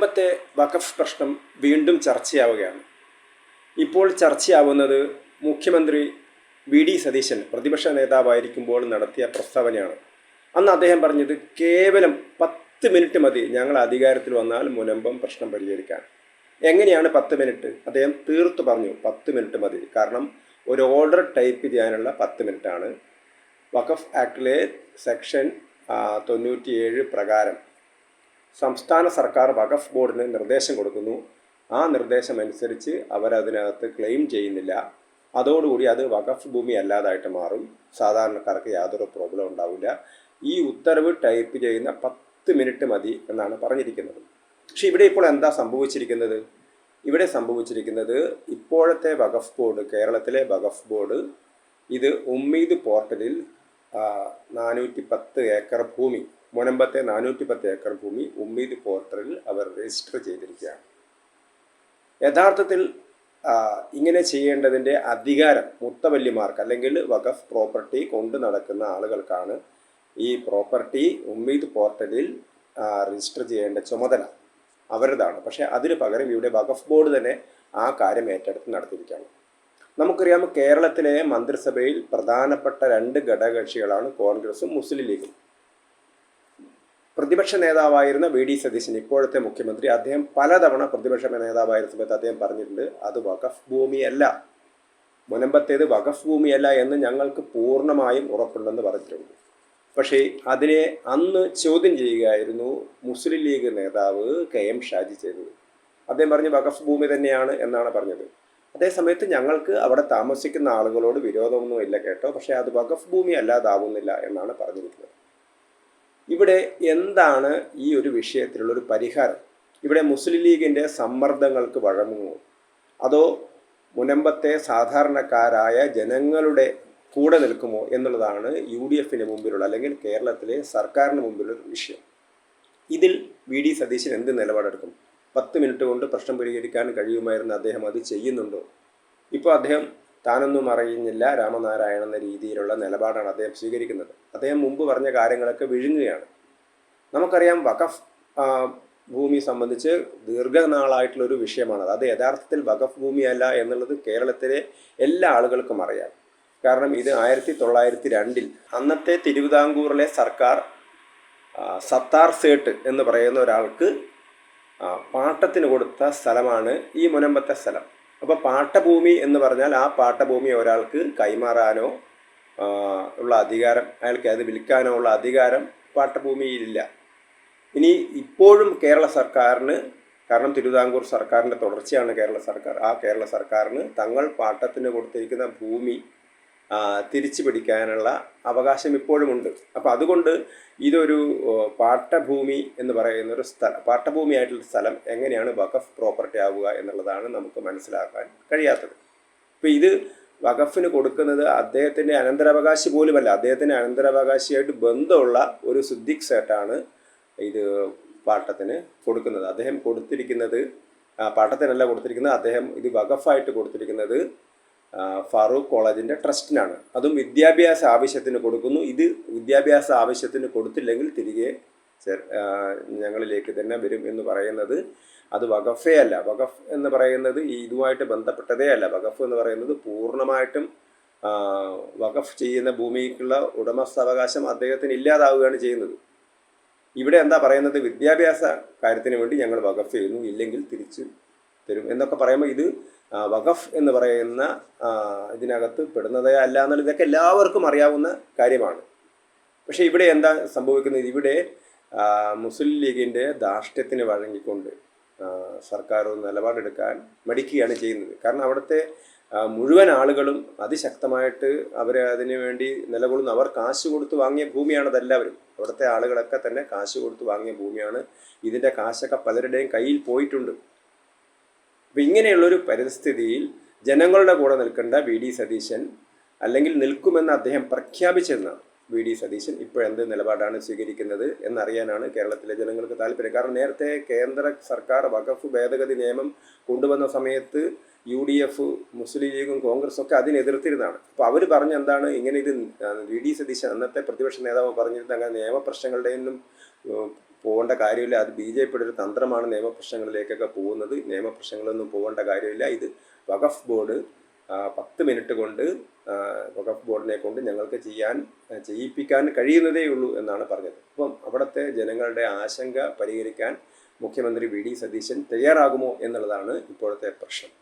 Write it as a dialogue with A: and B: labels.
A: മുനമ്പത്തെ വഖഫ് പ്രശ്നം വീണ്ടും ചർച്ചയാവുകയാണ്. ഇപ്പോൾ ചർച്ചയാവുന്നത് മുഖ്യമന്ത്രി വി.ഡി. സതീശൻ പ്രതിപക്ഷ നേതാവായിരിക്കുമ്പോൾ നടത്തിയ പ്രസ്താവനയാണ്. അന്ന് അദ്ദേഹം പറഞ്ഞത് കേവലം 10 മിനിറ്റ് മതി ഞങ്ങൾ അധികാരത്തിൽ വന്നാൽ മുനമ്പം പ്രശ്നം പരിഹരിക്കാൻ. എങ്ങനെയാണ് 10 മിനിറ്റ്? അദ്ദേഹം തീർത്തു പറഞ്ഞു 10 മിനിറ്റ് മതി. കാരണം ഒരു ഓർഡർ ടൈപ്പ് ചെയ്യാനുള്ള 10 മിനിറ്റാണ്. വഖഫ് ആക്ടിലെ സെക്ഷൻ 97 പ്രകാരം സംസ്ഥാന സർക്കാർ വഖഫ് ബോർഡിന് നിർദ്ദേശം കൊടുക്കുന്നു. ആ നിർദ്ദേശം അനുസരിച്ച് അവരതിനകത്ത് ക്ലെയിം ചെയ്യുന്നില്ല. അതോടുകൂടി അത് വഖഫ് ഭൂമി അല്ലാതായിട്ട് മാറും. സാധാരണക്കാർക്ക് യാതൊരു പ്രോബ്ലം ഉണ്ടാവില്ല. ഈ ഉത്തരവ് ടൈപ്പ് ചെയ്യുന്ന 10 മിനിറ്റ് മതി എന്നാണ് പറഞ്ഞിരിക്കുന്നത്. പക്ഷെ ഇവിടെ ഇപ്പോൾ എന്താ സംഭവിച്ചിരിക്കുന്നത്? ഇവിടെ സംഭവിച്ചിരിക്കുന്നത് ഇപ്പോഴത്തെ വഖഫ് ബോർഡ്, കേരളത്തിലെ വഖഫ് ബോർഡ്, ഇത് ഉമ്മീദ് പോർട്ടലിൽ 410 ഏക്കർ ഭൂമി, മുനമ്പത്തെ 410 ഏക്കർ ഭൂമി ഉമ്മീദ് പോർട്ടലിൽ അവർ രജിസ്റ്റർ ചെയ്തിരിക്കുകയാണ്. യഥാർത്ഥത്തിൽ ഇങ്ങനെ ചെയ്യേണ്ടതിൻ്റെ അധികാരം മുത്തവല്ലിമാർക്ക് അല്ലെങ്കിൽ വഖഫ് പ്രോപ്പർട്ടി കൊണ്ട് നടക്കുന്ന ആളുകൾക്കാണ്. ഈ പ്രോപ്പർട്ടി ഉമ്മീദ് പോർട്ടലിൽ രജിസ്റ്റർ ചെയ്യേണ്ട ചുമതല അവരുതാണ്. പക്ഷേ അതിന് പകരം ഇവിടെ വഖഫ് ബോർഡ് തന്നെ ആ കാര്യം ഏറ്റെടുത്ത് നടത്തിയിരിക്കുകയാണ്. നമുക്കറിയാം, കേരളത്തിലെ മന്ത്രിസഭയിൽ പ്രധാനപ്പെട്ട 2 ഘടകകക്ഷികളാണ് കോൺഗ്രസും മുസ്ലിം ലീഗും. പ്രതിപക്ഷ നേതാവായിരുന്ന വി.ഡി. സതീശൻ, ഇപ്പോഴത്തെ മുഖ്യമന്ത്രി, അദ്ദേഹം പലതവണ പ്രതിപക്ഷ നേതാവായിരുന്ന സമയത്ത് അദ്ദേഹം പറഞ്ഞിട്ടുണ്ട്, അത് വഖഫ് ഭൂമിയല്ല, മുനമ്പത്തേത് വഖഫ് ഭൂമിയല്ല എന്ന് ഞങ്ങൾക്ക് പൂർണ്ണമായും ഉറപ്പുണ്ടെന്ന് പറഞ്ഞിട്ടുണ്ട്. പക്ഷേ അതിനെ അന്ന് ചോദ്യം ചെയ്യുകയായിരുന്നു മുസ്ലിം ലീഗ് നേതാവ് കെ.എം. ഷാജി ചെയ്തത്. അദ്ദേഹം പറഞ്ഞു വഖഫ് ഭൂമി തന്നെയാണ് എന്നാണ് പറഞ്ഞത്. അതേസമയത്ത് ഞങ്ങൾക്ക് അവിടെ താമസിക്കുന്ന ആളുകളോട് വിരോധമൊന്നുമില്ല കേട്ടോ, പക്ഷേ അത് വഖഫ് ഭൂമി അല്ലാതാവുന്നില്ല എന്നാണ് പറഞ്ഞിരിക്കുന്നത്. ഇവിടെ എന്താണ് ഈ ഒരു വിഷയത്തിലുള്ളൊരു പരിഹാരം? ഇവിടെ മുസ്ലിം ലീഗിൻ്റെ സമ്മർദ്ദങ്ങൾക്ക് വഴങ്ങുമോ, അതോ മുനമ്പത്തെ സാധാരണക്കാരായ ജനങ്ങളുടെ കൂടെ നിൽക്കുമോ എന്നുള്ളതാണ് UDFന് മുമ്പിലുള്ള, അല്ലെങ്കിൽ കേരളത്തിലെ സർക്കാരിന് മുമ്പിലുള്ള വിഷയം. ഇതിൽ വി.ഡി. സതീശൻ എന്ത് നിലപാടെടുക്കും? 10 മിനിറ്റ് കൊണ്ട് പ്രശ്നം പരിഹരിക്കാൻ കഴിയുമായിരുന്നു അദ്ദേഹം അത് ചെയ്യുന്നുണ്ടോ? ഇപ്പോൾ അദ്ദേഹം താനൊന്നും അറിയുന്നില്ല രാമനാരായണൻ എന്ന രീതിയിലുള്ള നിലപാടാണ് അദ്ദേഹം സ്വീകരിക്കുന്നത്. അദ്ദേഹം മുമ്പ് പറഞ്ഞ കാര്യങ്ങളൊക്കെ വിഴുങ്ങുകയാണ്. നമുക്കറിയാം, വഖഫ് ഭൂമി സംബന്ധിച്ച് ദീർഘനാളായിട്ടുള്ളൊരു വിഷയമാണത്. അത് യഥാർത്ഥത്തിൽ വഖഫ് ഭൂമിയല്ല എന്നുള്ളത് കേരളത്തിലെ എല്ലാ ആളുകൾക്കും അറിയാം. കാരണം ഇത് 1902 അന്നത്തെ തിരുവിതാംകൂറിലെ സർക്കാർ സത്താർ സേട്ട് എന്ന് പറയുന്ന ഒരാൾക്ക് പാട്ടത്തിന് കൊടുത്ത സ്ഥലമാണ് ഈ മുനമ്പത്തെ സ്ഥലം. അപ്പോൾ പാട്ടഭൂമി എന്ന് പറഞ്ഞാൽ ആ പാട്ടഭൂമി ഒരാൾക്ക് കൈമാറാനോ ഉള്ള അധികാരം, അയാൾക്ക് അത് വിൽക്കാനോ ഉള്ള അധികാരം പാട്ടഭൂമിയിലില്ല. ഇനി ഇപ്പോഴും കേരള സർക്കാരിന്, കാരണം തിരുവിതാംകൂർ സർക്കാരിൻ്റെ തുടർച്ചയാണ് കേരള സർക്കാർ, ആ കേരള സർക്കാരിന് തങ്ങൾ പാട്ടത്തിന് കൊടുത്തിരിക്കുന്ന ഭൂമി തിരിച്ചു പിടിക്കാനുള്ള അവകാശം ഇപ്പോഴുമുണ്ട്. അപ്പോൾ അതുകൊണ്ട് ഇതൊരു പാട്ടഭൂമി എന്ന് പറയുന്ന ഒരു സ്ഥലം, പാട്ടഭൂമിയായിട്ടുള്ള സ്ഥലം എങ്ങനെയാണ് വഖഫ് പ്രോപ്പർട്ടി ആവുക എന്നുള്ളതാണ് നമുക്ക് മനസ്സിലാക്കാൻ കഴിയാത്തത്. അപ്പോൾ ഇത് വഖഫിന് കൊടുക്കുന്നത് അദ്ദേഹത്തിൻ്റെ അനന്തരാവകാശി പോലുമല്ല, അദ്ദേഹത്തിൻ്റെ അനന്തരാവകാശിയായിട്ട് ബന്ധമുള്ള ഒരു സിദ്ദിഖ് സേട്ടാണ് ഇത് പാട്ടത്തിന് കൊടുക്കുന്നത്. അദ്ദേഹം കൊടുത്തിരിക്കുന്നത് പാട്ടത്തിനല്ല കൊടുത്തിരിക്കുന്നത്, അദ്ദേഹം ഇത് വഖഫായിട്ട് കൊടുത്തിരിക്കുന്നത് ഫാറൂഖ് കോളേജിൻ്റെ ട്രസ്റ്റിനാണ്. അതും വിദ്യാഭ്യാസ ആവശ്യത്തിന് കൊടുക്കുന്നു. ഇത് വിദ്യാഭ്യാസ ആവശ്യത്തിന് കൊടുത്തില്ലെങ്കിൽ തിരികെ ഞങ്ങളിലേക്ക് തന്നെ വരും എന്ന് പറയുന്നത് അത് വഖഫേ അല്ല. വഖഫ് എന്ന് പറയുന്നത് ഇതുമായിട്ട് ബന്ധപ്പെട്ടതേ അല്ല. വഖഫ് എന്ന് പറയുന്നത് പൂർണ്ണമായിട്ടും വഖഫ് ചെയ്യുന്ന ഭൂമിക്കുള്ള ഉടമസ്ഥാവകാശം അദ്ദേഹത്തിന് ഇല്ലാതാവുകയാണ് ചെയ്യുന്നത്. ഇവിടെ എന്താ പറയുന്നത്? വിദ്യാഭ്യാസ കാര്യത്തിന് വേണ്ടി ഞങ്ങൾ വഖഫ് ചെയ്യുന്നു, ഇല്ലെങ്കിൽ തിരിച്ചു തരും എന്നൊക്കെ പറയുമ്പോൾ ഇത് വഖഫ് എന്ന് പറയുന്ന ഇതിനകത്ത് പെടുന്നതേ അല്ല എന്നുള്ളത് ഇതൊക്കെ എല്ലാവർക്കും അറിയാവുന്ന കാര്യമാണ്. പക്ഷേ ഇവിടെ എന്താ സംഭവിക്കുന്നത്? ഇവിടെ മുസ്ലിം ലീഗിൻ്റെ ധാർഷ്ട്യത്തിന് വഴങ്ങിക്കൊണ്ട് സർക്കാർ നിലപാടെടുക്കാൻ മടിക്കുകയാണ് ചെയ്യുന്നത്. കാരണം അവിടുത്തെ മുഴുവൻ ആളുകളും അതിശക്തമായിട്ട് അതിനു വേണ്ടി നിലകൊള്ളുന്നു. അവർ കാശ് കൊടുത്ത് വാങ്ങിയ ഭൂമിയാണതെല്ലാവരും. അവിടുത്തെ ആളുകളൊക്കെ തന്നെ കാശ് കൊടുത്ത് വാങ്ങിയ ഭൂമിയാണ്. ഇതിൻ്റെ കാശൊക്കെ പലരുടെയും കയ്യിൽ പോയിട്ടുണ്ട്. അപ്പോൾ ഇങ്ങനെയുള്ളൊരു പരിസ്ഥിതിയിൽ ജനങ്ങളുടെ കൂടെ നിൽക്കേണ്ട വി.ഡി. സതീശൻ, അല്ലെങ്കിൽ നിൽക്കുമെന്ന് അദ്ദേഹം പ്രഖ്യാപിച്ചിരുന്ന വി.ഡി. സതീശൻ ഇപ്പോഴെന്ത് നിലപാടാണ് സ്വീകരിക്കുന്നത് എന്നറിയാനാണ് കേരളത്തിലെ ജനങ്ങൾക്ക് താല്പര്യം. കാരണം നേരത്തെ കേന്ദ്ര സർക്കാർ വഖഫ് ഭേദഗതി നിയമം കൊണ്ടുവന്ന സമയത്ത് UDF, മുസ്ലിം ലീഗും കോൺഗ്രസും ഒക്കെ അതിനെതിർത്തിരുന്നതാണ്. അപ്പോൾ അവർ പറഞ്ഞ എന്താണ്, ഇങ്ങനെ ഇത് വി.ഡി. സതീശൻ അന്നത്തെ പ്രതിപക്ഷ നേതാവ് പറഞ്ഞിരുന്നത് അങ്ങനെ നിയമപ്രശ്നങ്ങളുടെയൊന്നും പോകേണ്ട കാര്യമില്ല. അത് BJP യുടെ ഒരു തന്ത്രമാണ് നിയമപ്രശ്നങ്ങളിലേക്കൊക്കെ പോകുന്നത്. നിയമപ്രശ്നങ്ങളൊന്നും പോകേണ്ട കാര്യമില്ല. ഇത് വഖഫ് ബോർഡ് 10 മിനിറ്റ് കൊണ്ട് വഖഫ് ബോർഡിനെ കൊണ്ട് ഞങ്ങൾക്ക് ചെയ്യിപ്പിക്കാൻ കഴിയുന്നതേ ഉള്ളൂ എന്നാണ് പറഞ്ഞത്. അപ്പം അവിടുത്തെ ജനങ്ങളുടെ ആശങ്ക പരിഹരിക്കാൻ മുഖ്യമന്ത്രി VD സതീശൻ തയ്യാറാകുമോ എന്നുള്ളതാണ് ഇപ്പോഴത്തെ പ്രശ്നം.